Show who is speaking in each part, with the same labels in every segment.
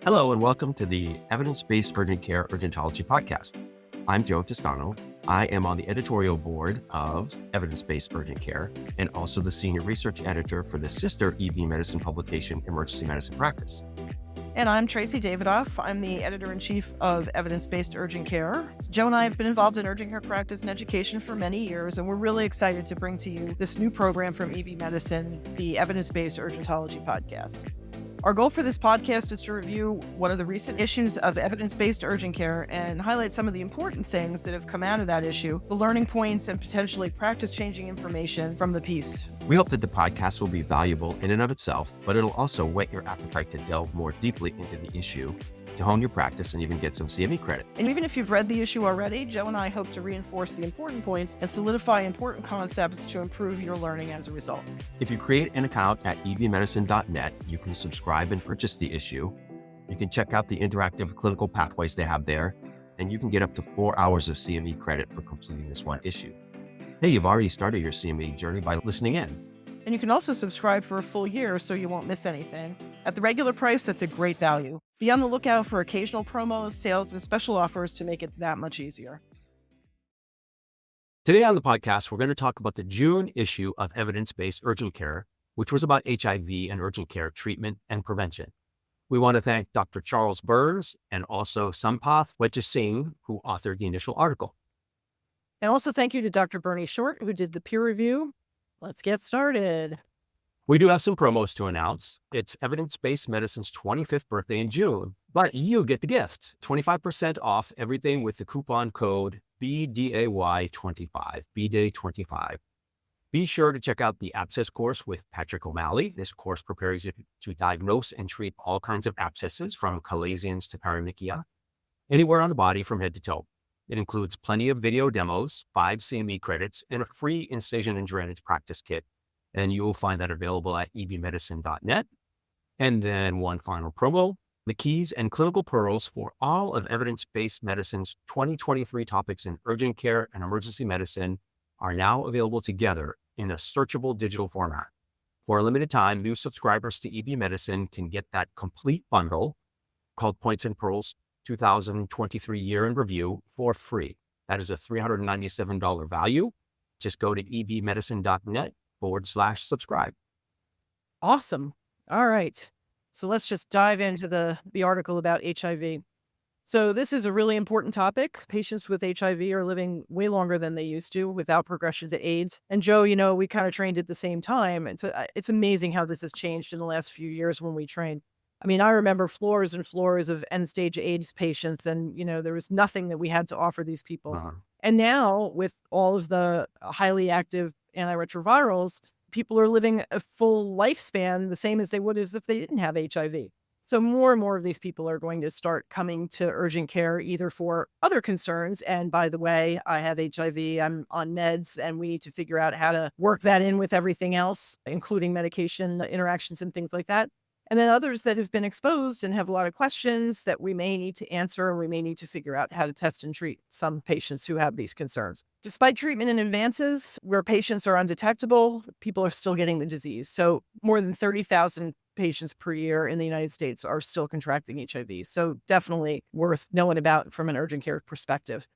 Speaker 1: Hello and welcome to the Evidence-Based Urgent Care Urgentology podcast. I'm Joe Toscano. I am on the editorial board of Evidence-Based Urgent Care and also the senior research editor for the sister EB medicine publication, Emergency Medicine Practice.
Speaker 2: And I'm Tracy Davidoff. I'm the editor-in-chief of Evidence-Based Urgent Care. Joe and I have been involved in urgent care practice and education for many years, and we're really excited to bring to you this new program from EB Medicine, the Evidence-Based Urgentology podcast. Our goal for this podcast is to review one of the recent issues of evidence-based urgent care and highlight some of the important things that have come out of that issue, the learning points and potentially practice-changing information from the piece.
Speaker 1: We hope that the podcast will be valuable in and of itself, but it'll also whet your appetite to delve more deeply into the issue, to hone your practice, and even get some CME credit.
Speaker 2: And even if you've read the issue already, Joe and I hope to reinforce the important points and solidify important concepts to improve your learning as a result.
Speaker 1: If you create an account at ebmedicine.net, you can subscribe and purchase the issue. You can check out the interactive clinical pathways they have there, and you can get up to 4 hours of CME credit for completing this one issue. Hey, you've already started your CME journey by listening in.
Speaker 2: And you can also subscribe for a full year so you won't miss anything. At the regular price, that's a great value. Be on the lookout for occasional promos, sales, and special offers to make it that much easier.
Speaker 1: Today on the podcast, we're going to talk about the June issue of Evidence-Based Urgent Care, which was about HIV and urgent care treatment and prevention. We want to thank Dr. Charles Burns and also Sampath Singh, who authored the initial article.
Speaker 2: And also thank you to Dr. Bernie Short, who did the peer review. Let's get started.
Speaker 1: We do have some promos to announce. It's Evidence-Based Medicine's 25th birthday in June, but you get the gift. 25% off everything with the coupon code BDAY25, BDAY25. Be sure to check out the abscess course with Patrick O'Malley. This course prepares you to diagnose and treat all kinds of abscesses from chalazions to paronychia, anywhere on the body from head to toe. It includes plenty of video demos, 5 CME credits, and a free incision and drainage practice kit. And you'll find that available at ebmedicine.net. And then one final promo, the keys and clinical pearls for all of Evidence-Based Medicine's 2023 topics in urgent care and emergency medicine are now available together in a searchable digital format. For a limited time, new subscribers to EB Medicine can get that complete bundle called Points and Pearls 2023 Year in Review for free. That is a $397 value. Just go to ebmedicine.net/subscribe.
Speaker 2: Awesome. All right. So let's just dive into the article about HIV. So this is a really important topic. Patients with HIV are living way longer than they used to without progression to AIDS. And Joe, we kind of trained at the same time. It's amazing how this has changed in the last few years when we trained. I mean, I remember floors and floors of end-stage AIDS patients, and, there was nothing that we had to offer these people.
Speaker 1: Uh-huh.
Speaker 2: And now, with all of the highly active antiretrovirals, people are living a full lifespan, the same as they would as if they didn't have HIV. So more and more of these people are going to start coming to urgent care either for other concerns. And by the way, I have HIV, I'm on meds, and we need to figure out how to work that in with everything else, including medication interactions and things like that. And then others that have been exposed and have a lot of questions that we may need to answer, and we may need to figure out how to test and treat some patients who have these concerns. Despite treatment and advances where patients are undetectable, people are still getting the disease. So more than 30,000 patients per year in the United States are still contracting HIV. So definitely worth knowing about from an urgent care perspective.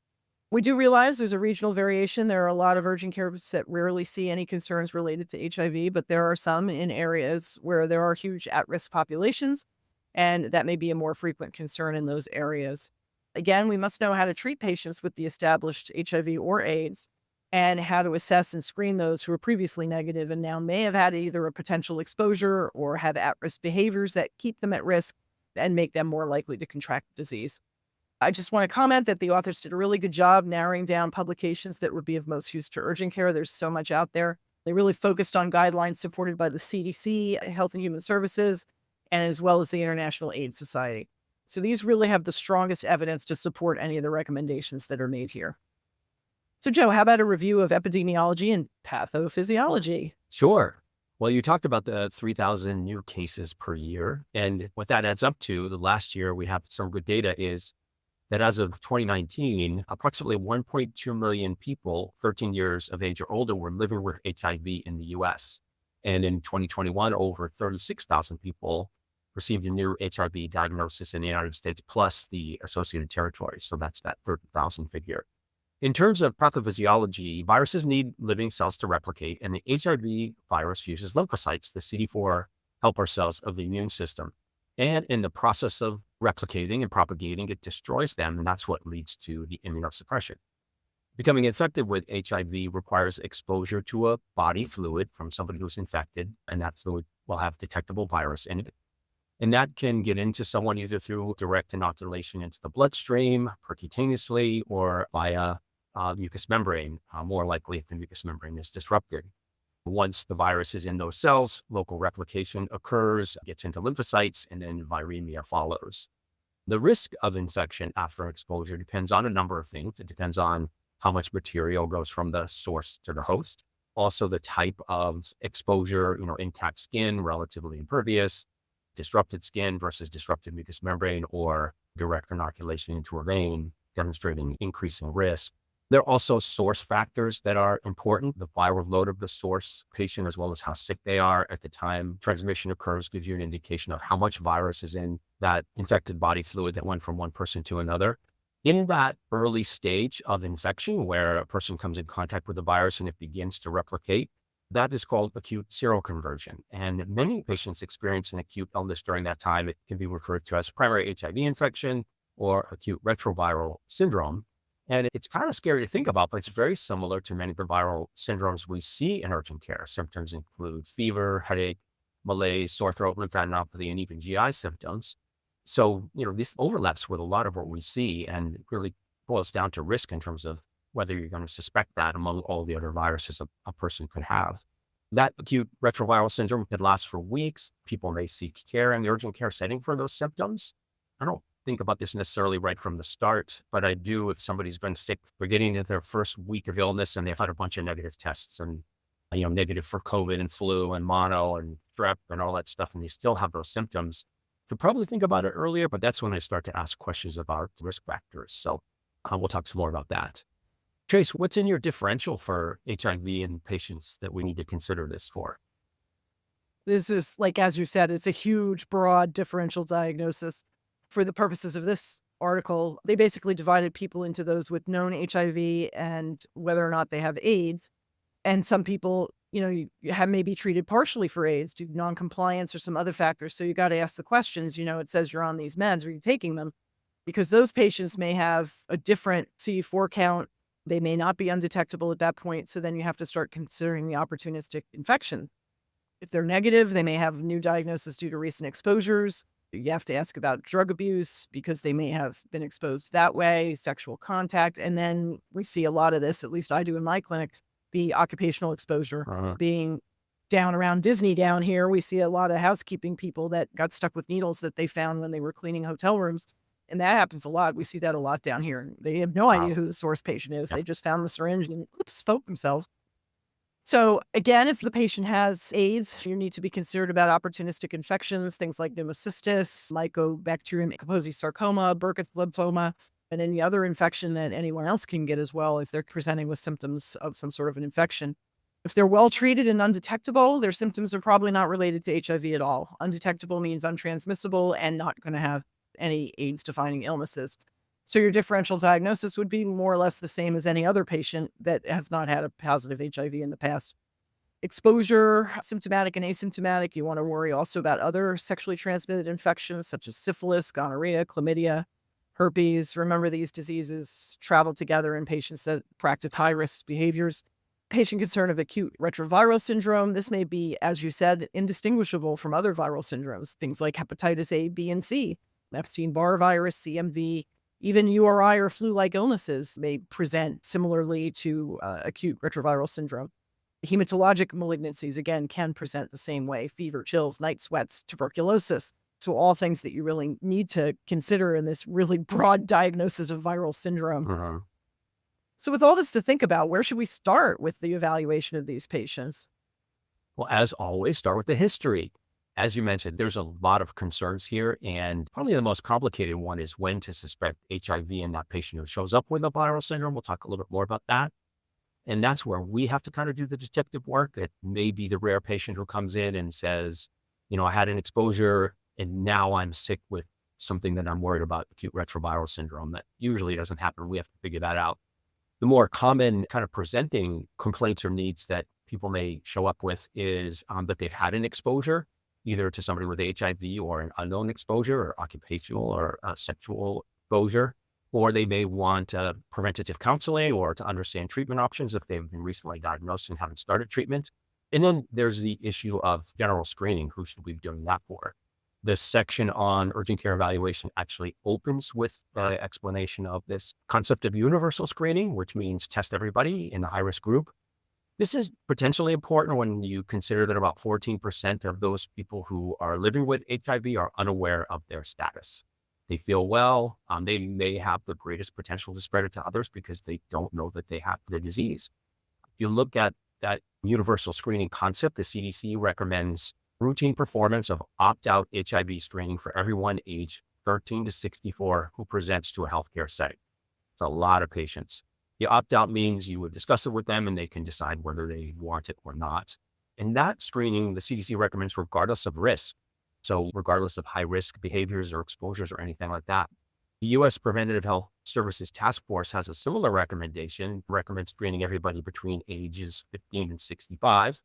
Speaker 2: We do realize there's a regional variation. There are a lot of urgent cares that rarely see any concerns related to HIV, but there are some in areas where there are huge at-risk populations, and that may be a more frequent concern in those areas. Again, we must know how to treat patients with the established HIV or AIDS, and how to assess and screen those who were previously negative and now may have had either a potential exposure or have at-risk behaviors that keep them at risk and make them more likely to contract the disease. I just want to comment that the authors did a really good job narrowing down publications that would be of most use to urgent care. There's so much out there. They really focused on guidelines supported by the CDC, Health and Human Services, and as well as the International AIDS Society. So these really have the strongest evidence to support any of the recommendations that are made here. So Joe, how about a review of epidemiology and pathophysiology?
Speaker 1: Sure. Well, you talked about the 3,000 new cases per year. And what that adds up to, the last year we have some good data is that as of 2019, approximately 1.2 million people 13 years of age or older were living with HIV in the US. And in 2021, over 36,000 people received a new HIV diagnosis in the United States plus the associated territories. So that's that 30,000 figure. In terms of pathophysiology, viruses need living cells to replicate, and the HIV virus uses lymphocytes, the CD4 helper cells of the immune system. And in the process of replicating and propagating, it destroys them, and that's what leads to the immunosuppression. Becoming infected with HIV requires exposure to a body fluid from somebody who's infected, and that fluid will have detectable virus in it. And that can get into someone either through direct inoculation into the bloodstream, percutaneously, or via mucous membrane, more likely if the mucous membrane is disrupted. Once the virus is in those cells, local replication occurs, gets into lymphocytes, and then viremia follows. The risk of infection after exposure depends on a number of things. It depends on how much material goes from the source to the host. Also, the type of exposure, intact skin, relatively impervious, disrupted skin versus disrupted mucous membrane, or direct inoculation into a vein, demonstrating increasing risk. There are also source factors that are important. The viral load of the source patient, as well as how sick they are at the time transmission occurs, gives you an indication of how much virus is in that infected body fluid that went from one person to another. In that early stage of infection, where a person comes in contact with the virus and it begins to replicate, that is called acute seroconversion. And many patients experience an acute illness during that time. It can be referred to as primary HIV infection or acute retroviral syndrome. And it's kind of scary to think about, but it's very similar to many of the viral syndromes we see in urgent care. Symptoms include fever, headache, malaise, sore throat, lymphadenopathy, and even GI symptoms. So, this overlaps with a lot of what we see, and it really boils down to risk in terms of whether you're going to suspect that among all the other viruses a person could have. That acute retroviral syndrome could last for weeks. People may seek care in the urgent care setting for those symptoms. I don't think about this necessarily right from the start, but I do if somebody's been sick, we're getting into their first week of illness and they've had a bunch of negative tests and, negative for COVID and flu and mono and strep and all that stuff, and they still have those symptoms. You probably think about it earlier, but that's when I start to ask questions about risk factors. So we'll talk some more about that. Trace, what's in your differential for HIV in patients that we need to consider this for?
Speaker 2: This is, like, as you said, it's a huge, broad differential diagnosis. For the purposes of this article, they basically divided people into those with known HIV and whether or not they have AIDS. And some people, you have maybe treated partially for AIDS due to noncompliance or some other factors. So you got to ask the questions, it says you're on these meds, are you taking them? Because those patients may have a different CD4 count. They may not be undetectable at that point. So then you have to start considering the opportunistic infection. If they're negative, they may have new diagnosis due to recent exposures. You have to ask about drug abuse because they may have been exposed that way, sexual contact. And then we see a lot of this, at least I do in my clinic, the occupational exposure being down around Disney down here. We see a lot of housekeeping people that got stuck with needles that they found when they were cleaning hotel rooms. And that happens a lot. We see that a lot down here. They have no idea who the source patient is.
Speaker 1: Yep.
Speaker 2: They just found the syringe and spoke themselves. So again, if the patient has AIDS, you need to be considered about opportunistic infections, things like pneumocystis, mycobacterium Kaposi sarcoma, Burkitt's lymphoma, and any other infection that anyone else can get as well if they're presenting with symptoms of some sort of an infection. If they're well treated and undetectable, their symptoms are probably not related to HIV at all. Undetectable means untransmissible and not going to have any AIDS-defining illnesses. So your differential diagnosis would be more or less the same as any other patient that has not had a positive HIV in the past. Exposure, symptomatic and asymptomatic, you want to worry also about other sexually transmitted infections such as syphilis, gonorrhea, chlamydia, herpes. Remember, these diseases travel together in patients that practice high-risk behaviors. Patient concern of acute retroviral syndrome. This may be, as you said, indistinguishable from other viral syndromes, things like hepatitis A, B, and C, Epstein-Barr virus, CMV. Even URI or flu-like illnesses may present similarly to acute retroviral syndrome. Hematologic malignancies, again, can present the same way: fever, chills, night sweats, tuberculosis. So all things that you really need to consider in this really broad diagnosis of viral syndrome. So with all this to think about, where should we start with the evaluation of these patients?
Speaker 1: Well, as always, start with the history. As you mentioned, there's a lot of concerns here, and probably the most complicated one is when to suspect HIV in that patient who shows up with a viral syndrome. We'll talk a little bit more about that. And that's where we have to kind of do the detective work. It may be the rare patient who comes in and says, I had an exposure And now I'm sick with something that I'm worried about, acute retroviral syndrome, that usually doesn't happen. We have to figure that out. The more common kind of presenting complaints or needs that people may show up with is that they've had an exposure, either to somebody with HIV or an unknown exposure or occupational or sexual exposure, or they may want preventative counseling or to understand treatment options if they've been recently diagnosed and haven't started treatment. And then there's the issue of general screening. Who should we be doing that for? This section on urgent care evaluation actually opens with the explanation of this concept of universal screening, which means test everybody in the high-risk group. This is potentially important when you consider that about 14% of those people who are living with HIV are unaware of their status. They feel well. They may have the greatest potential to spread it to others because they don't know that they have the disease. If you look at that universal screening concept, the CDC recommends routine performance of opt-out HIV screening for everyone age 13 to 64 who presents to a healthcare setting. It's a lot of patients. The opt-out means you would discuss it with them and they can decide whether they want it or not. And that screening, the CDC recommends regardless of risk. So regardless of high risk behaviors or exposures or anything like that. The U.S. Preventative Health Services Task Force has a similar recommendation, recommends screening everybody between ages 15 and 65.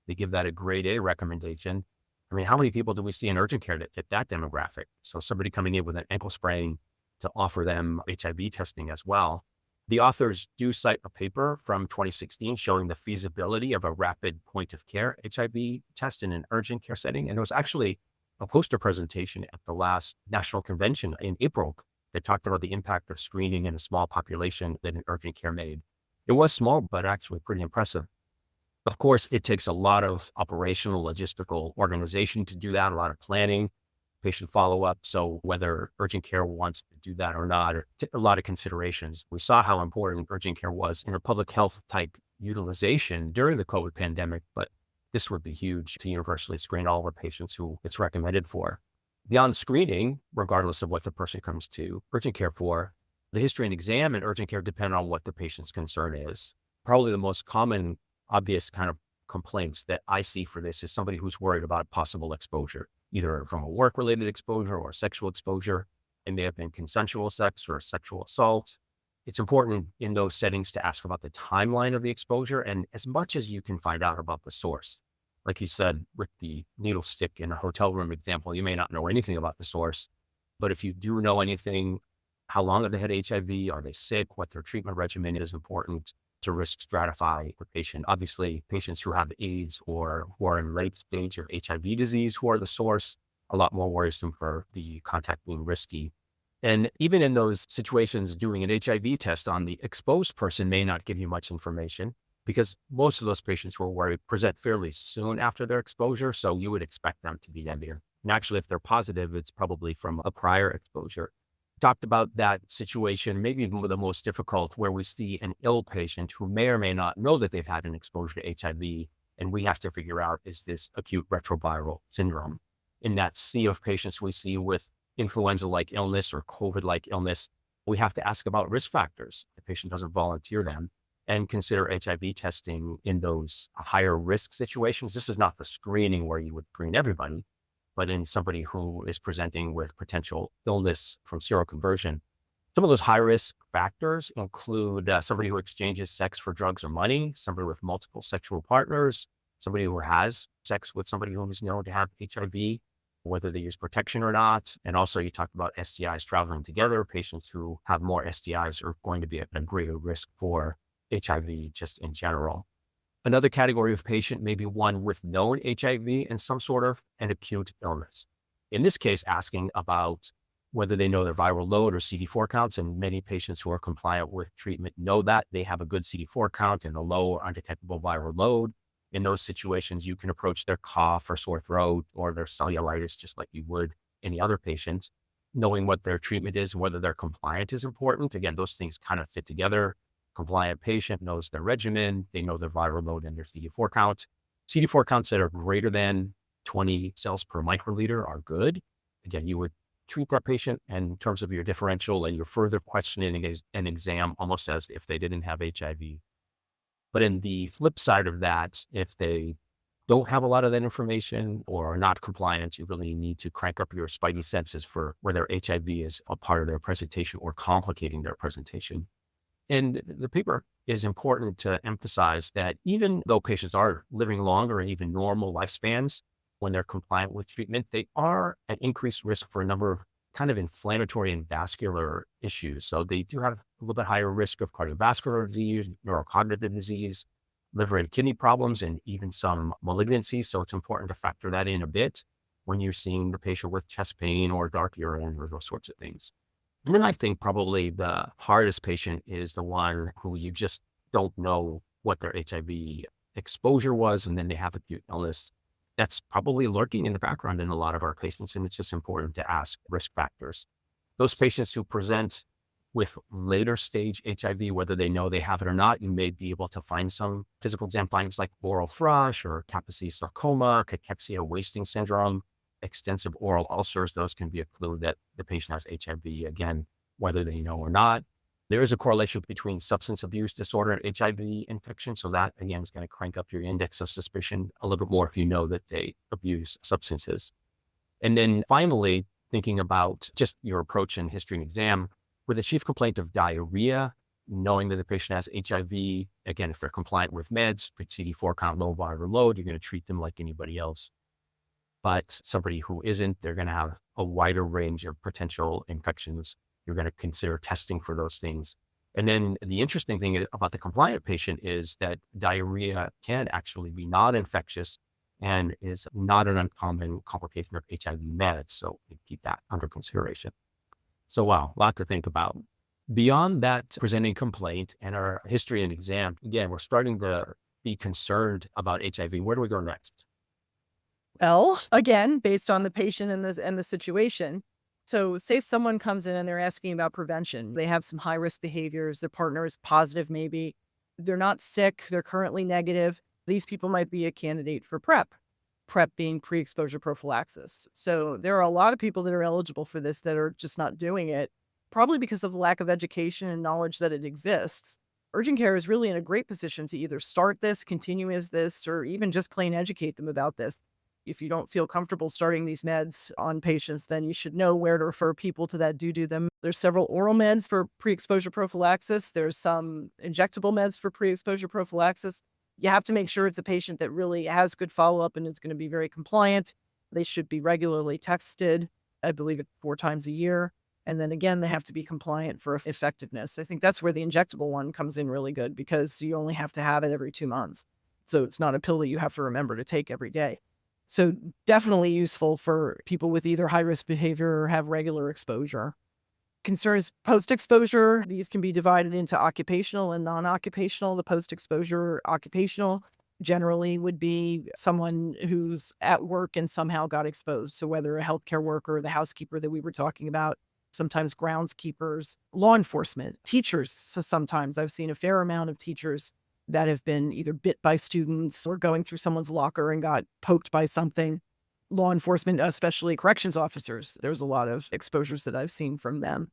Speaker 1: They give that a grade A recommendation. I mean, how many people do we see in urgent care that fit that demographic? So somebody coming in with an ankle sprain, to offer them HIV testing as well. The authors do cite a paper from 2016 showing the feasibility of a rapid point of care HIV test in an urgent care setting. And it was actually a poster presentation at the last national convention in April that talked about the impact of screening in a small population that an urgent care made. It was small, but actually pretty impressive. Of course, it takes a lot of operational, logistical organization to do that, a lot of planning, patient follow-up. So whether urgent care wants to do that or not, or a lot of considerations. We saw how important urgent care was in a public health type utilization during the COVID pandemic, but this would be huge to universally screen all of our patients who it's recommended for. Beyond screening, regardless of what the person comes to urgent care for, the history and exam in urgent care depend on what the patient's concern is. Probably the most common, obvious kind of complaints that I see for this is somebody who's worried about possible exposure, either from a work-related exposure or sexual exposure. It may have been consensual sex or sexual assault. It's important in those settings to ask about the timeline of the exposure and as much as you can find out about the source. Like you said, with the needle stick in a hotel room example, you may not know anything about the source, but if you do know anything, how long have they had HIV? Are they sick? What their treatment regimen is important to risk stratify the patient. Obviously, patients who have AIDS or who are in late stage of HIV disease, who are the source, a lot more worrisome for the contact being risky. And even in those situations, doing an HIV test on the exposed person may not give you much information because most of those patients who are worried present fairly soon after their exposure. So you would expect them to be negative. And actually, if they're positive, it's probably from a prior exposure. Talked about that situation, maybe even the most difficult, where we see an ill patient who may or may not know that they've had an exposure to HIV. And we have to figure out, is this acute retroviral syndrome? In that sea of patients we see with influenza-like illness or COVID-like illness, we have to ask about risk factors. The patient doesn't volunteer them and consider HIV testing in those higher risk situations. This is not the screening where you would screen everybody, but in somebody who is presenting with potential illness from seroconversion. Some of those high-risk factors include somebody who exchanges sex for drugs or money, somebody with multiple sexual partners, somebody who has sex with somebody who is known to have HIV, whether they use protection or not. And also you talked about STIs traveling together. Patients who have more STIs are going to be at a greater risk for HIV just in general. Another category of patient may be one with known HIV and some sort of an acute illness. In this case, asking about whether they know their viral load or CD4 counts, and many patients who are compliant with treatment know that they have a good CD4 count and a low or undetectable viral load. In those situations, you can approach their cough or sore throat or their cellulitis just like you would any other patient. Knowing what their treatment is and whether they're compliant is important. Again, those things kind of fit together. Compliant patient knows their regimen, they know their viral load and their CD4 count. CD4 counts that are greater than 20 cells per microliter are good. Again, you would treat that patient and in terms of your differential and your further questioning and exam almost as if they didn't have HIV. But in the flip side of that, if they don't have a lot of that information or are not compliant, you really need to crank up your spidey senses for whether HIV is a part of their presentation or complicating their presentation. And the paper is important to emphasize that even though patients are living longer and even normal lifespans, when they're compliant with treatment, they are at increased risk for a number of kind of inflammatory and vascular issues. So they do have a little bit higher risk of cardiovascular disease, neurocognitive disease, liver and kidney problems, and even some malignancies. So it's important to factor that in a bit when you're seeing the patient with chest pain or dark urine or those sorts of things. And then I think probably the hardest patient is the one who you just don't know what their HIV exposure was, and then they have acute illness. That's probably lurking in the background in a lot of our patients, and it's just important to ask risk factors. Those patients who present with later stage HIV, whether they know they have it or not, you may be able to find some physical exam findings like oral thrush or Kaposi sarcoma, cachexia wasting syndrome, extensive oral ulcers. Those can be a clue that the patient has HIV, again, whether they know or not. There is a correlation between substance abuse disorder and HIV infection. So that, again, is going to crank up your index of suspicion a little bit more if you know that they abuse substances. And then finally, thinking about just your approach in history and exam, with a chief complaint of diarrhea, knowing that the patient has HIV, again, if they're compliant with meds, CD4 count low, viral load, you're going to treat them like anybody else. But somebody who isn't, they're going to have a wider range of potential infections. You're going to consider testing for those things. And then the interesting thing about the compliant patient is that diarrhea can actually be non-infectious and is not an uncommon complication of HIV meds. So we keep that under consideration. So wow, a lot to think about. Beyond that presenting complaint and our history and exam, again, we're starting to be concerned about HIV. Where do we go next?
Speaker 2: Well, again, based on the patient and the situation. So say someone comes in and they're asking about prevention. They have some high risk behaviors. Their partner is positive, maybe. They're not sick. They're currently negative. These people might be a candidate for PrEP. PrEP being pre-exposure prophylaxis. So there are a lot of people that are eligible for this that are just not doing it, probably because of the lack of education and knowledge that it exists. Urgent care is really in a great position to either start this, continue as this, or even just plain educate them about this. If you don't feel comfortable starting these meds on patients, then you should know where to refer people to that do them. There's several oral meds for pre-exposure prophylaxis. There's some injectable meds for pre-exposure prophylaxis. You have to make sure it's a patient that really has good follow-up and is going to be very compliant. They should be regularly tested, I believe it's 4 times a year. And then again, they have to be compliant for effectiveness. I think that's where the injectable one comes in really good because you only have to have it every 2 months. So it's not a pill that you have to remember to take every day. So definitely useful for people with either high-risk behavior or have regular exposure. Concerns post-exposure, these can be divided into occupational and non-occupational. The post-exposure occupational generally would be someone who's at work and somehow got exposed. So whether a healthcare worker, the housekeeper that we were talking about, sometimes groundskeepers, law enforcement, teachers. So sometimes I've seen a fair amount of teachers that have been either bit by students or going through someone's locker and got poked by something. Law enforcement, especially corrections officers, there's a lot of exposures that I've seen from them.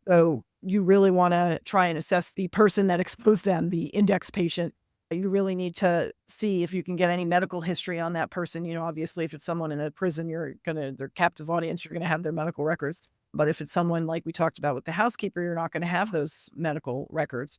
Speaker 2: So you really want to try and assess the person that exposed them, the index patient. You really need to see if you can get any medical history on that person. You know, obviously, if it's someone in a prison, their captive audience, you're going to have their medical records. But if it's someone like we talked about with the housekeeper, you're not going to have those medical records.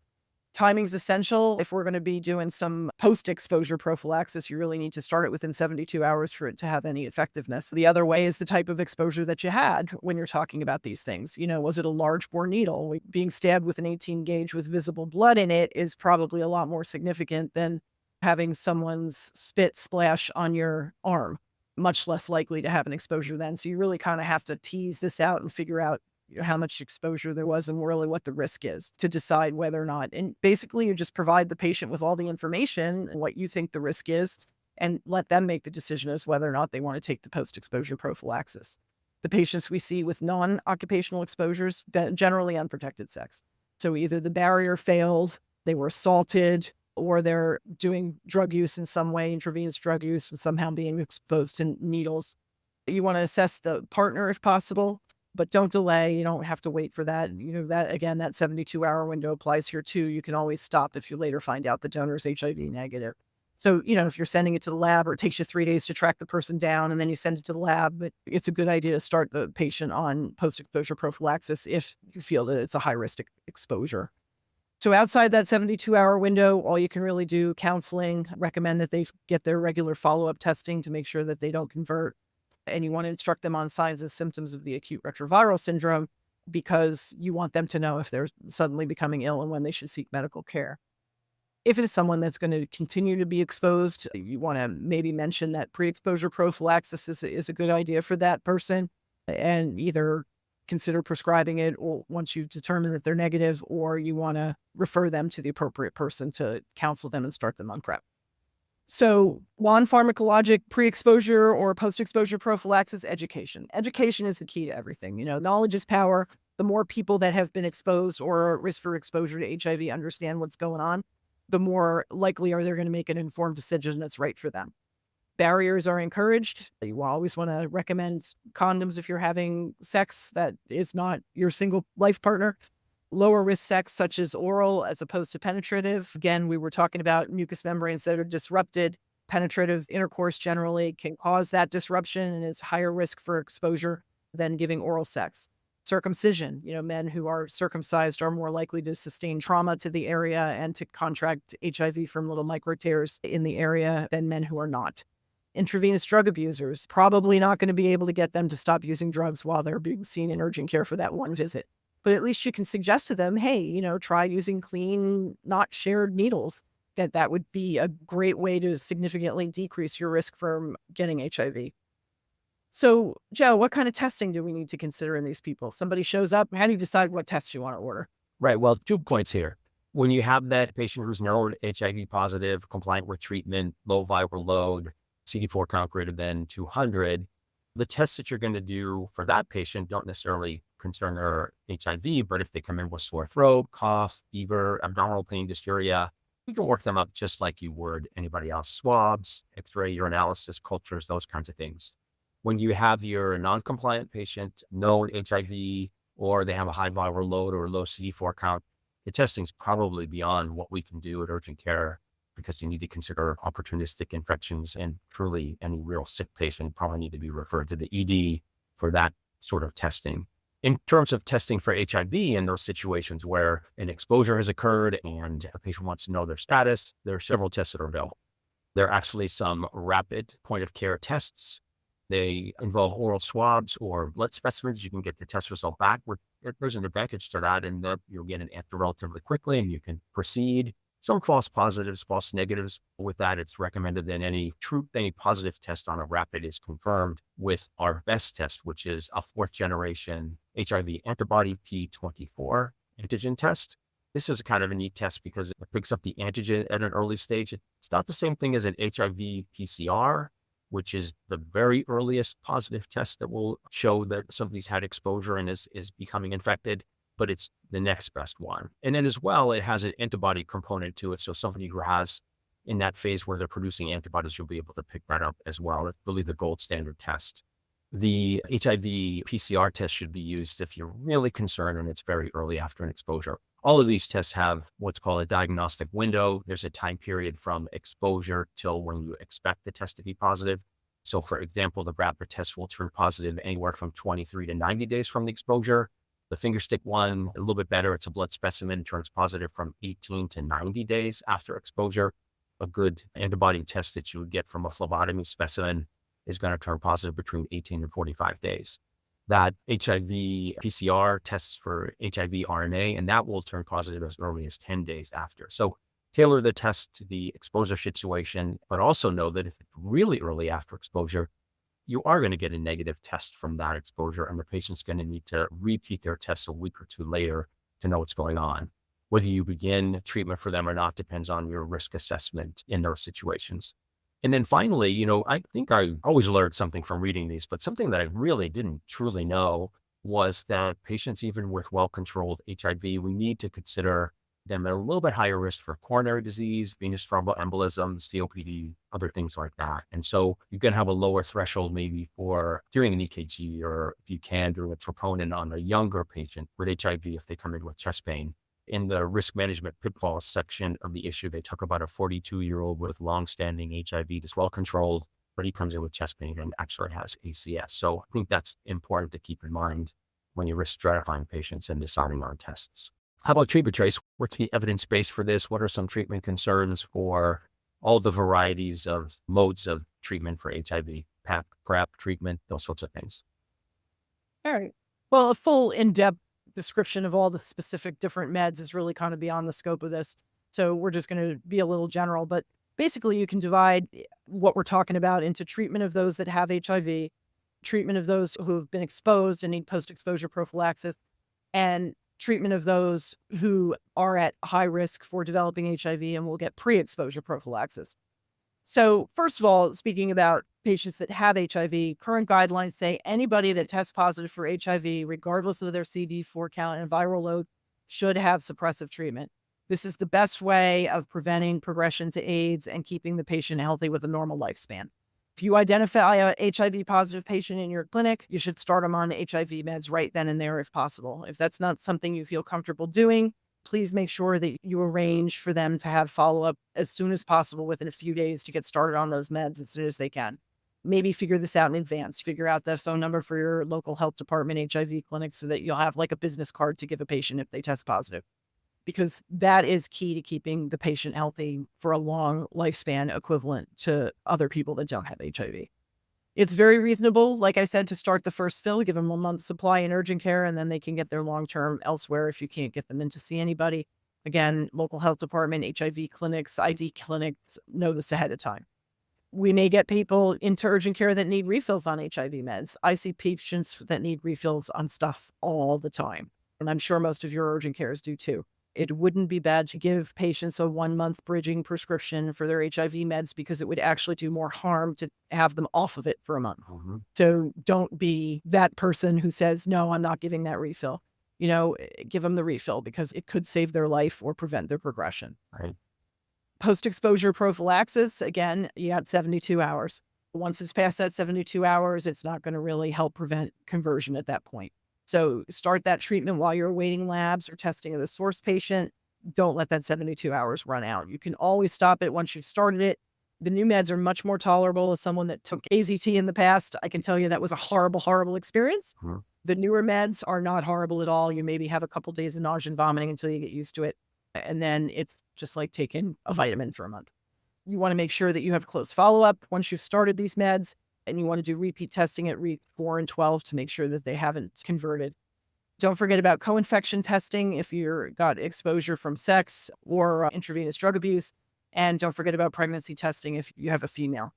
Speaker 2: Timing's essential. If we're going to be doing some post-exposure prophylaxis, you really need to start it within 72 hours for it to have any effectiveness. The other way is the type of exposure that you had when you're talking about these things. You know, was it a large bore needle? Being stabbed with an 18 gauge with visible blood in it is probably a lot more significant than having someone's spit splash on your arm. Much less likely to have an exposure then. So you really kind of have to tease this out and figure out how much exposure there was and really what the risk is to decide whether or not. And basically, you just provide the patient with all the information and what you think the risk is and let them make the decision as whether or not they want to take the post-exposure prophylaxis. The patients we see with non-occupational exposures, generally unprotected sex. So either the barrier failed, they were assaulted, or they're doing drug use in some way, intravenous drug use, and somehow being exposed to needles. You want to assess the partner if possible. But don't delay. You don't have to wait for that. You know, that again, that 72-hour window applies here too. You can always stop if you later find out the donor is HIV negative. So, if you're sending it to the lab or it takes you 3 days to track the person down and then you send it to the lab, but it's a good idea to start the patient on post-exposure prophylaxis if you feel that it's a high-risk exposure. So outside that 72-hour window, all you can really do, counseling, recommend that they get their regular follow-up testing to make sure that they don't convert. And you want to instruct them on signs and symptoms of the acute retroviral syndrome because you want them to know if they're suddenly becoming ill and when they should seek medical care. If it is someone that's going to continue to be exposed, you want to maybe mention that pre-exposure prophylaxis is a good idea for that person, and either consider prescribing it or once you've determined that they're negative, or you want to refer them to the appropriate person to counsel them and start them on PrEP. So non-pharmacologic pre-exposure or post-exposure prophylaxis education. Education is the key to everything. Knowledge is power. The more people that have been exposed or are at risk for exposure to HIV understand what's going on, the more likely are they going to make an informed decision that's right for them. Barriers are encouraged. You always want to recommend condoms if you're having sex that is not your single life partner. Lower risk sex, such as oral as opposed to penetrative. Again, we were talking about mucous membranes that are disrupted. Penetrative intercourse generally can cause that disruption and is higher risk for exposure than giving oral sex. Circumcision, men who are circumcised are more likely to sustain trauma to the area and to contract HIV from little micro tears in the area than men who are not. Intravenous drug abusers, probably not going to be able to get them to stop using drugs while they're being seen in urgent care for that one visit. But at least you can suggest to them, hey, try using clean, not shared needles. That would be a great way to significantly decrease your risk from getting HIV. So, Joe, what kind of testing do we need to consider in these people? Somebody shows up, how do you decide what tests you want to order?
Speaker 1: Right. Well, 2 points here. When you have that patient who's known HIV positive, compliant with treatment, low viral load, CD4 count greater than 200, the tests that you're going to do for that patient don't necessarily concern their HIV, but if they come in with sore throat, cough, fever, abdominal pain, dysuria, you can work them up just like you would anybody else. Swabs, X-ray, urinalysis, cultures, those kinds of things. When you have your non-compliant patient, known HIV, or they have a high viral load or low CD4 count, the testing is probably beyond what we can do at urgent care because you need to consider opportunistic infections, and truly any real sick patient probably need to be referred to the ED for that sort of testing. In terms of testing for HIV in those situations where an exposure has occurred and a patient wants to know their status, there are several tests that are available. There are actually some rapid point of care tests. They involve oral swabs or blood specimens. You can get the test result back. There's an advantage to that in that you'll get an answer relatively quickly and you can proceed. Some false positives, false negatives. With that, it's recommended that any positive test on a rapid is confirmed with our best test, which is a 4th generation HIV antibody P24 antigen test. This is kind of a neat test because it picks up the antigen at an early stage. It's not the same thing as an HIV PCR, which is the very earliest positive test that will show that somebody's had exposure and is becoming infected, but it's the next best one. And then as well, it has an antibody component to it. So somebody who has in that phase where they're producing antibodies, you'll be able to pick that up as well. It's really the gold standard test. The HIV PCR test should be used if you're really concerned and it's very early after an exposure. All of these tests have what's called a diagnostic window. There's a time period from exposure till when you expect the test to be positive. So for example, the rapid test will turn positive anywhere from 23 to 90 days from the exposure. The finger stick one, a little bit better. It's a blood specimen, turns positive from 18 to 90 days after exposure. A good antibody test that you would get from a phlebotomy specimen is going to turn positive between 18 and 45 days. That HIV PCR tests for HIV RNA, and that will turn positive as early as 10 days after. So tailor the test to the exposure situation, but also know that if it's really early after exposure, you are going to get a negative test from that exposure, and the patient's going to need to repeat their tests a week or two later to know what's going on. Whether you begin treatment for them or not depends on your risk assessment in those situations. And then finally, I think I always learned something from reading these, but something that I really didn't truly know was that patients, even with well-controlled HIV, we need to consider them at a little bit higher risk for coronary disease, venous thromboembolism, COPD, other things like that. And so you can have a lower threshold maybe for doing an EKG, or if you can, doing a troponin on a younger patient with HIV if they come in with chest pain. In the risk management pitfalls section of the issue, they talk about a 42-year-old with long-standing HIV that's well controlled, but he comes in with chest pain and actually has ACS. So I think that's important to keep in mind when you're risk stratifying patients and deciding on tests. How about treatment trace? What's the evidence base for this? What are some treatment concerns for all the varieties of modes of treatment for HIV, PAP, PrEP treatment, those sorts of things?
Speaker 2: All right. Well, a full in-depth description of all the specific different meds is really kind of beyond the scope of this. So we're just going to be a little general, but basically you can divide what we're talking about into treatment of those that have HIV, treatment of those who have been exposed and need post-exposure prophylaxis, and treatment of those who are at high risk for developing HIV and will get pre-exposure prophylaxis. So, first of all, speaking about patients that have HIV, current guidelines say anybody that tests positive for HIV, regardless of their CD4 count and viral load, should have suppressive treatment. This is the best way of preventing progression to AIDS and keeping the patient healthy with a normal lifespan. If you identify a HIV positive patient in your clinic, you should start them on HIV meds right then and there if possible. If that's not something you feel comfortable doing, please make sure that you arrange for them to have follow-up as soon as possible within a few days to get started on those meds as soon as they can. Maybe figure this out in advance. Figure out the phone number for your local health department HIV clinic so that you'll have like a business card to give a patient if they test positive, because that is key to keeping the patient healthy for a long lifespan equivalent to other people that don't have HIV. It's very reasonable, like I said, to start the first fill, give them a month's supply in urgent care, and then they can get their long-term elsewhere if you can't get them in to see anybody. Again, local health department, HIV clinics, ID clinics know this ahead of time. We may get people into urgent care that need refills on HIV meds. I see patients that need refills on stuff all the time, and I'm sure most of your urgent cares do too. It wouldn't be bad to give patients a 1-month bridging prescription for their HIV meds because it would actually do more harm to have them off of it for a month.
Speaker 1: Mhm.
Speaker 2: So don't be that person who says, no, I'm not giving that refill. Give them the refill because it could save their life or prevent their progression.
Speaker 1: Right.
Speaker 2: Post-exposure prophylaxis, again, you got 72 hours. Once it's past that 72 hours, it's not going to really help prevent conversion at that point. So start that treatment while you're awaiting labs or testing of the source patient. Don't let that 72 hours run out. You can always stop it once you've started it. The new meds are much more tolerable. As someone that took AZT in the past, I can tell you that was a horrible, horrible experience.
Speaker 1: Mhm.
Speaker 2: The newer meds are not horrible at all. You maybe have a couple days of nausea and vomiting until you get used to it. And then it's just like taking a vitamin for a month. You want to make sure that you have close follow-up once you've started these meds, and you want to do repeat testing at week 4 and 12 to make sure that they haven't converted. Don't forget about co-infection testing if you've got exposure from sex or intravenous drug abuse. And don't forget about pregnancy testing if you have a female.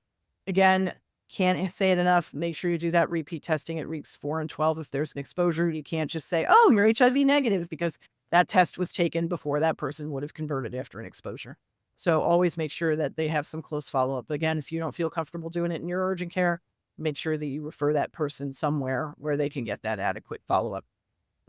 Speaker 2: Again, can't say it enough. Make sure you do that repeat testing at weeks 4 and 12 if there's an exposure. You can't just say, oh, you're HIV negative, because that test was taken before that person would have converted after an exposure. So always make sure that they have some close follow-up. Again, if you don't feel comfortable doing it in your urgent care, make sure that you refer that person somewhere where they can get that adequate follow-up.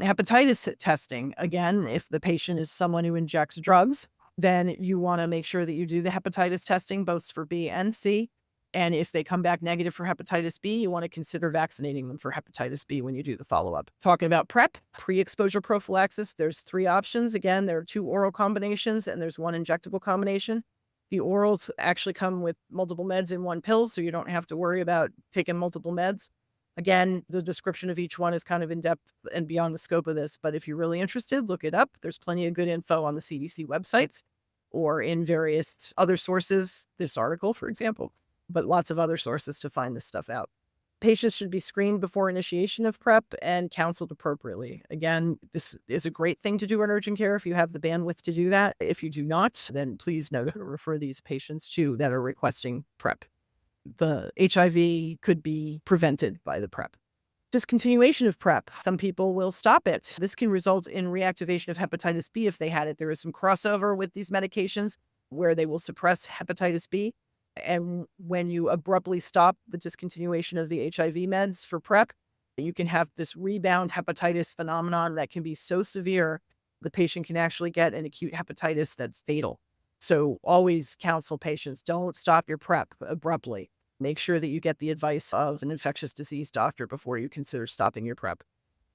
Speaker 2: Hepatitis testing, again, if the patient is someone who injects drugs, then you want to make sure that you do the hepatitis testing, both for B and C. And if they come back negative for hepatitis B, you want to consider vaccinating them for hepatitis B when you do the follow-up. Talking about PrEP, pre-exposure prophylaxis, there's 3 options. Again, there are 2 oral combinations and there's 1 injectable combination. The orals actually come with multiple meds in 1 pill, so you don't have to worry about taking multiple meds. Again, the description of each one is kind of in-depth and beyond the scope of this, but if you're really interested, look it up. There's plenty of good info on the CDC websites or in various other sources, this article, for example, but lots of other sources to find this stuff out. Patients should be screened before initiation of PrEP and counseled appropriately. Again, this is a great thing to do in urgent care if you have the bandwidth to do that. If you do not, then please know to refer these patients to that are requesting PrEP. The HIV could be prevented by the PrEP. Discontinuation of PrEP. Some people will stop it. This can result in reactivation of hepatitis B if they had it. There is some crossover with these medications where they will suppress hepatitis B. And when you abruptly stop the discontinuation of the HIV meds for PrEP, you can have this rebound hepatitis phenomenon that can be so severe, the patient can actually get an acute hepatitis that's fatal. So always counsel patients, don't stop your PrEP abruptly. Make sure that you get the advice of an infectious disease doctor before you consider stopping your PrEP.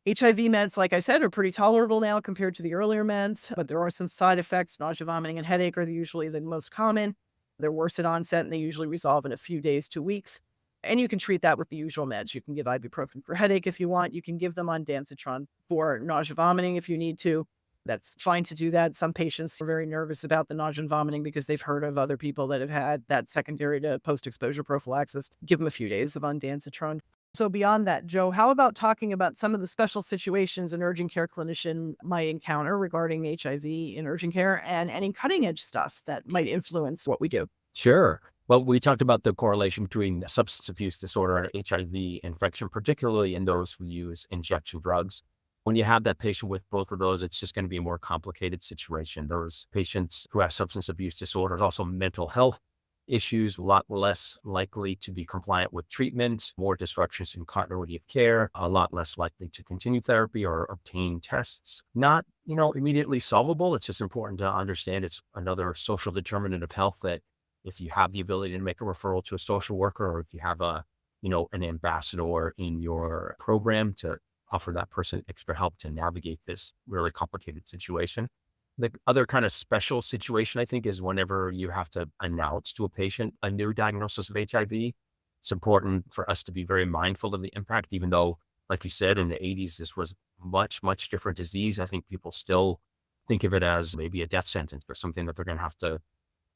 Speaker 2: HIV meds, like I said, are pretty tolerable now compared to the earlier meds, but there are some side effects. Nausea, vomiting, and headache are usually the most common. They're worse at onset and they usually resolve in a few days to weeks. And you can treat that with the usual meds. You can give ibuprofen for headache if you want. You can give them on Danzatron for nausea, vomiting if you need to. That's fine to do that. Some patients are very nervous about the nausea and vomiting because they've heard of other people that have had that secondary to post-exposure prophylaxis. Give them a few days of ondansetron. So beyond that, Joe, how about talking about some of the special situations an urgent care clinician might encounter regarding HIV in urgent care and any cutting edge stuff that might influence what we do?
Speaker 1: Sure. Well, we talked about the correlation between substance abuse disorder and HIV infection, particularly in those who use injection drugs. When you have that patient with both of those, it's just going to be a more complicated situation. Those patients who have substance abuse disorders, also mental health issues, a lot less likely to be compliant with treatment, more disruptions in continuity of care, a lot less likely to continue therapy or obtain tests. Not, immediately solvable. It's just important to understand it's another social determinant of health that if you have the ability to make a referral to a social worker, or if you have an ambassador in your program to offer that person extra help to navigate this really complicated situation. The other kind of special situation, I think, is whenever you have to announce to a patient a new diagnosis of HIV. It's important for us to be very mindful of the impact, even though, like you said, in the 80s, this was much, much different disease. I think people still think of it as maybe a death sentence or something that they're going to have to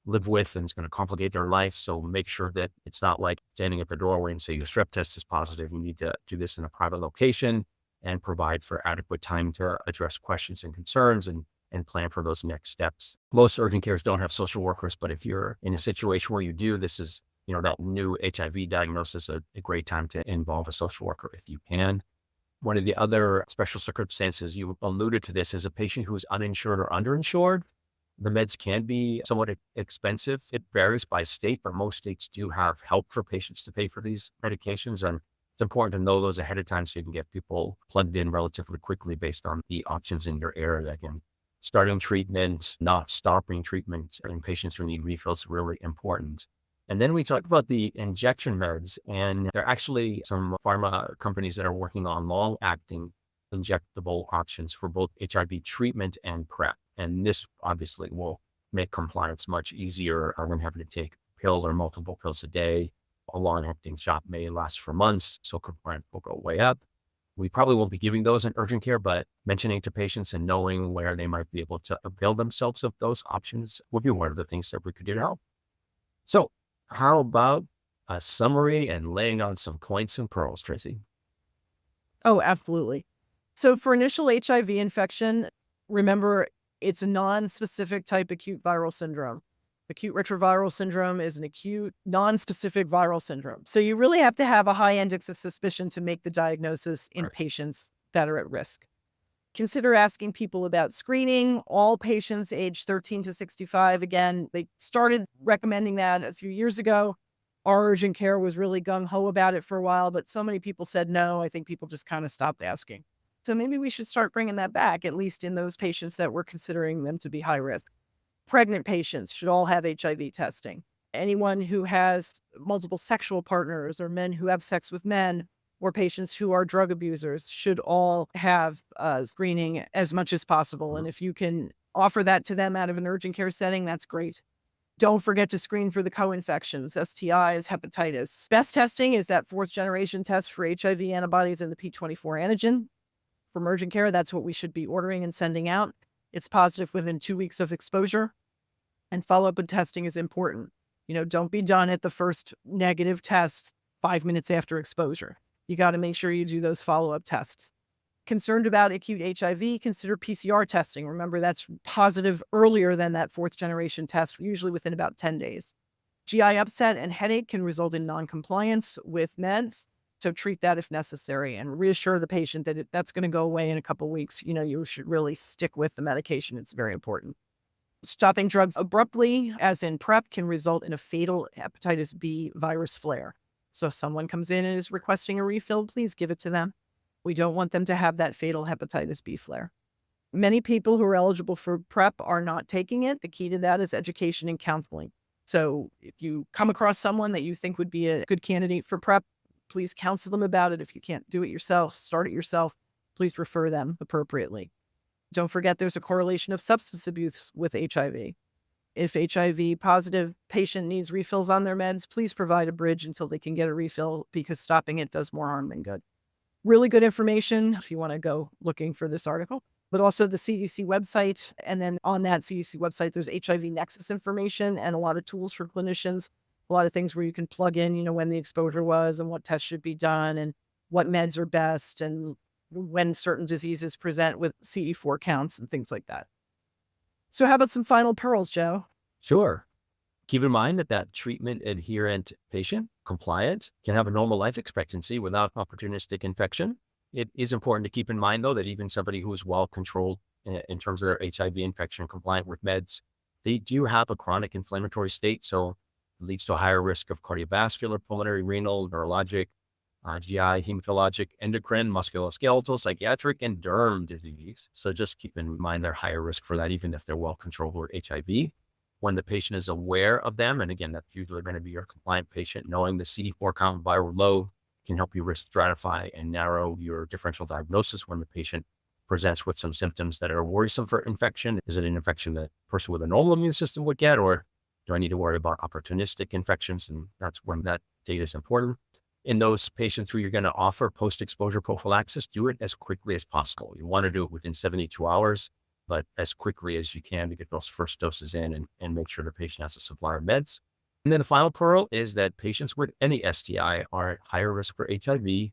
Speaker 1: live with and it's going to complicate their life. So make sure that it's not like standing at the doorway and say your strep test is positive. You need to do this in a private location and provide for adequate time to address questions and concerns and plan for those next steps. Most urgent cares don't have social workers, but if you're in a situation where you do, this is, that new HIV diagnosis, a great time to involve a social worker if you can. One of the other special circumstances, you alluded to this, is a patient who is uninsured or underinsured. The meds can be somewhat expensive. It varies by state, but most states do have help for patients to pay for these medications. And it's important to know those ahead of time so you can get people plugged in relatively quickly based on the options in your area. Again, starting treatment, not stopping treatment in patients who need refills is really important. And then we talked about the injection meds, and there are actually some pharma companies that are working on long-acting injectable options for both HIV treatment and PrEP. And this obviously will make compliance much easier when having to take a pill or multiple pills a day. A long-acting shot may last for months, so compliance will go way up. We probably won't be giving those in urgent care, but mentioning to patients and knowing where they might be able to avail themselves of those options would be one of the things that we could do to help. So how about a summary and laying on some points and pearls, Tracy?
Speaker 2: Oh, absolutely. So for initial HIV infection, remember it's a non-specific type acute viral syndrome. Acute retroviral syndrome is an acute, non-specific viral syndrome. So you really have to have a high index of suspicion to make the diagnosis in
Speaker 1: Right.
Speaker 2: patients that are at risk. Consider asking people about screening. All patients aged 13 to 65, again, they started recommending that a few years ago. Our urgent care was really gung-ho about it for a while, but so many people said no. I think people just kind of stopped asking. So maybe we should start bringing that back, at least in those patients that we're considering them to be high risk. Pregnant patients should all have HIV testing. Anyone who has multiple sexual partners or men who have sex with men or patients who are drug abusers should all have screening as much as possible. And if you can offer that to them out of an urgent care setting, that's great. Don't forget to screen for the co-infections, STIs, hepatitis. Best testing is that fourth generation test for HIV antibodies and the P24 antigen. From urgent care, that's what we should be ordering and sending out. It's positive within 2 weeks of exposure. And follow-up with testing is important. Don't be done at the first negative test 5 minutes after exposure. You got to make sure you do those follow-up tests. Concerned about acute HIV, consider PCR testing. Remember, that's positive earlier than that fourth generation test, usually within about 10 days. GI upset and headache can result in noncompliance with meds. So treat that if necessary and reassure the patient that that's going to go away in a couple of weeks. You should really stick with the medication. It's very important. Stopping drugs abruptly, as in PrEP, can result in a fatal hepatitis B virus flare. So if someone comes in and is requesting a refill, please give it to them. We don't want them to have that fatal hepatitis B flare. Many people who are eligible for PrEP are not taking it. The key to that is education and counseling. So if you come across someone that you think would be a good candidate for PrEP, please counsel them about it. If you can't do it yourself, start it yourself. please refer them appropriately. Don't forget there's a correlation of substance abuse with HIV. If HIV positive patient needs refills on their meds, please provide a bridge until they can get a refill, because stopping it does more harm than good. Really good information if you want to go looking for this article, but also the CDC website. And then on that CDC website, there's HIV Nexus information and a lot of tools for clinicians, a lot of things where you can plug in, when the exposure was and what tests should be done and what meds are best and when certain diseases present with CD4 counts and things like that. So how about some final pearls, Joe?
Speaker 1: Sure. Keep in mind that treatment adherent patient, compliant, can have a normal life expectancy without opportunistic infection. It is important to keep in mind, though, that even somebody who is well controlled in terms of their HIV infection, compliant with meds, they do have a chronic inflammatory state. So it leads to a higher risk of cardiovascular, pulmonary, renal, neurologic, GI, hematologic, endocrine, musculoskeletal, psychiatric, and derm disease. So just keep in mind they're higher risk for that, even if they're well controlled with HIV. When the patient is aware of them, and again, that's usually going to be your compliant patient, knowing the CD4 count viral load can help you risk stratify and narrow your differential diagnosis when the patient presents with some symptoms that are worrisome for infection. Is it an infection that a person with a normal immune system would get, or do I need to worry about opportunistic infections? And that's when that data is important. In those patients who you're going to offer post-exposure prophylaxis, do it as quickly as possible. You want to do it within 72 hours, but as quickly as you can to get those first doses in and make sure the patient has a supply of meds. And then the final pearl is that patients with any STI are at higher risk for HIV,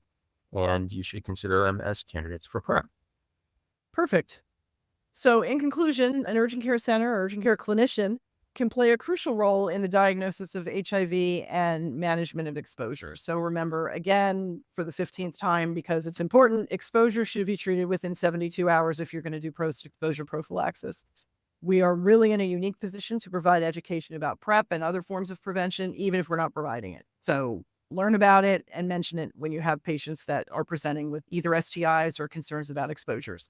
Speaker 1: and you should consider them as candidates for PrEP.
Speaker 2: Perfect. So in conclusion, an urgent care center or urgent care clinician can play a crucial role in the diagnosis of HIV and management of exposure. So remember, again, for the 15th time, because it's important, exposure should be treated within 72 hours if you're going to do post-exposure prophylaxis. We are really in a unique position to provide education about PrEP and other forms of prevention, even if we're not providing it. So learn about it and mention it when you have patients that are presenting with either STIs or concerns about exposures.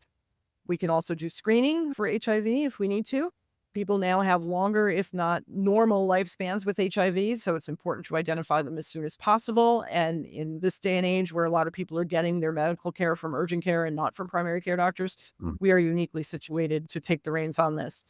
Speaker 2: We can also do screening for HIV if we need to. People now have longer, if not normal, lifespans with HIV, so it's important to identify them as soon as possible. And in this day and age where a lot of people are getting their medical care from urgent care and not from primary care doctors, we are uniquely situated to take the reins on this.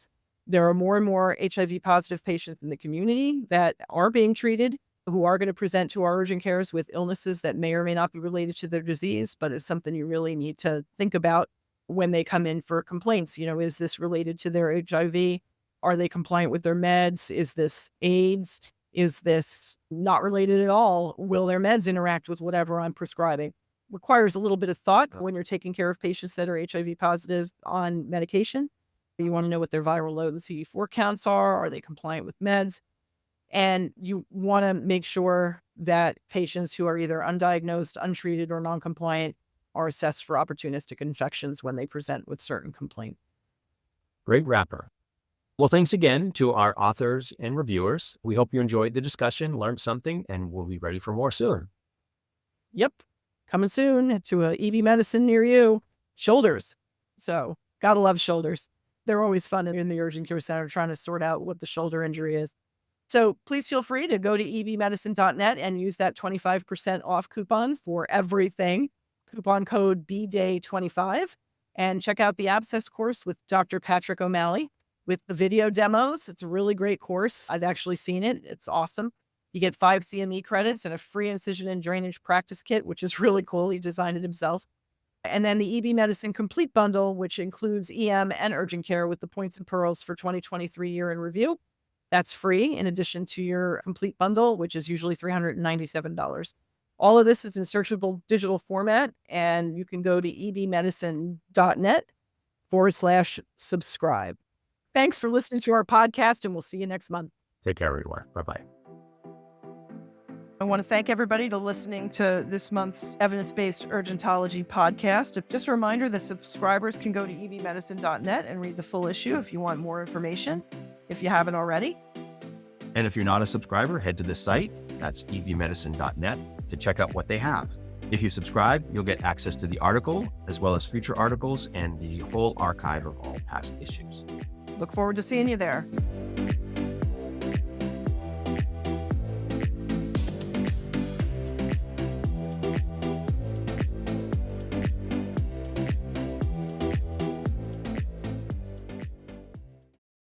Speaker 2: There are more and more HIV positive patients in the community that are being treated, who are going to present to our urgent cares with illnesses that may or may not be related to their disease, but it's something you really need to think about when they come in for complaints. Is this related to their HIV? Are they compliant with their meds? Is this AIDS? Is this not related at all? Will their meds interact with whatever I'm prescribing? Requires a little bit of thought when you're taking care of patients that are HIV positive on medication. You want to know what their viral load and CD4 counts are. Are they compliant with meds? And you want to make sure that patients who are either undiagnosed, untreated, or non-compliant are assessed for opportunistic infections when they present with certain complaints.
Speaker 1: Great wrapper. Well, thanks again to our authors and reviewers. We hope you enjoyed the discussion, learned something, and we'll be ready for more soon.
Speaker 2: Yep. Coming soon to a EB medicine near you. Shoulders. So gotta love shoulders. They're always fun in the urgent care center trying to sort out what the shoulder injury is. So please feel free to go to ebmedicine.net and use that 25% off coupon for everything. Coupon code BDAY25. And check out the abscess course with Dr. Patrick O'Malley with the video demos. It's a really great course. I've actually seen it. It's awesome. You get 5 CME credits and a free incision and drainage practice kit, which is really cool. He designed it himself. And then the EB Medicine Complete Bundle, which includes EM and urgent care with the points and pearls for 2023 year in review. That's free in addition to your complete bundle, which is usually $397. All of this is in searchable digital format, and you can go to ebmedicine.net/subscribe. Thanks for listening to our podcast, and we'll see you next month.
Speaker 1: Take care, everyone. Bye-bye.
Speaker 2: I want to thank everybody for listening to this month's evidence-based urgentology podcast. Just a reminder that subscribers can go to ebmedicine.net and read the full issue if you want more information, if you haven't already.
Speaker 1: And if you're not a subscriber, head to the site, that's ebmedicine.net, to check out what they have. If you subscribe, you'll get access to the article, as well as future articles and the whole archive of all past issues.
Speaker 2: Look forward to seeing you there.